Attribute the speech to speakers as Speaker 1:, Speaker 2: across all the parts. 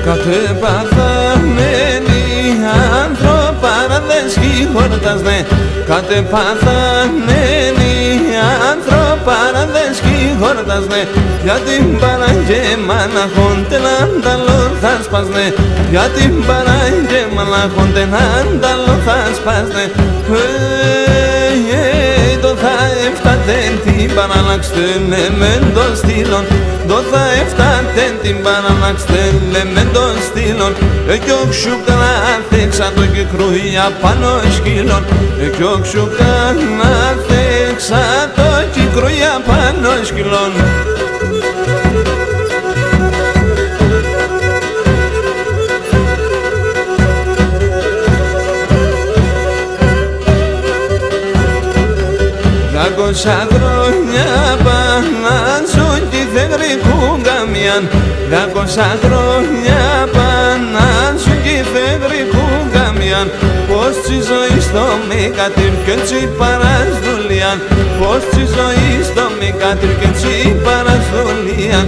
Speaker 1: Κατεπαθαμένοι άνθρωπάρα δεν σχηχορτάσνε. Κατεπαθαμένοι άνθρωπάρα δεν σχηχορτάσνε. Για την παραγγέ μαναχόντεν ανταλό θα σπάσνε. Για την παραγγέ μαναχόντεν ανταλό θα σπάσνε. Το θα έφτατεν την παραλλαξτέλε μεν το στήλον. Το θα έφτατεν την παραλλαξτέλε μεν το στήλον. Κι όξου καθέξα το κυκρούια πάνω σκύλων. Κι όξου καθέξα το κυκρούια πάνω σκύλων. Δάκοσα χρόνια πανάσου κι θεγρικούν καμιάν. Δάκοσα χρόνια πανάσου κι θεγρικούν καμιάν. Πως τη ζωή στο μη κατήρ και τσι παρασδουλιάν. Πως τη ζωή στο μη κατήρ και τσι παρασδουλιάν.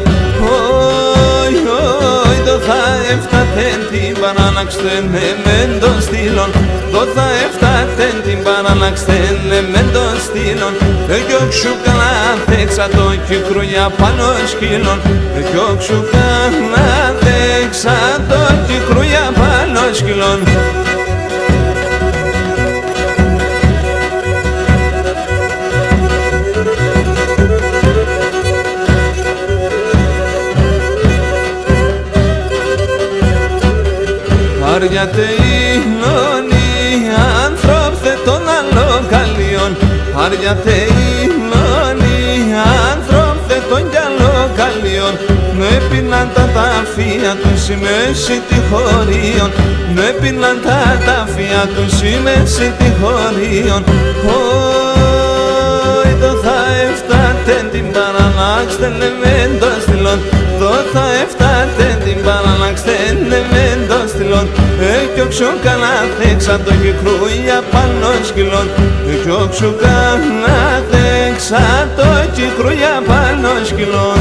Speaker 1: Όι, όι, το θα έφτατεν την παραλλαξτεν μεν το στήλον. Το θα έφτατεν την παραλλαξτεν μεν το στήλον. Κι όξου καθέξα το κυκρούια πάνω σκύλων. Κι όξου καθέξα το κυκρούια πάνω σκύλων. Άριατε ήλωνοι άνθρωπθε των αλλοκαλίων. Άριατε ήλωνοι άνθρωπθε των αλλοκαλίων. Νου έπιναν τα ταφεία τους η μέση τυχωρίων. Νου έπιναν τα ταφεία τους η μέση τυχωρίων. Όι, το θα έφτατεν την παραλλάξτεν μεν το στυλόν. Το θα έφτατεν την παραλλάξτεν μεν το στυλόν. Κι όξου καθέξα το κυκρούια πάνω σκυλών. Κι όξου καθέξα το κυκρούια πάνω σκυλών.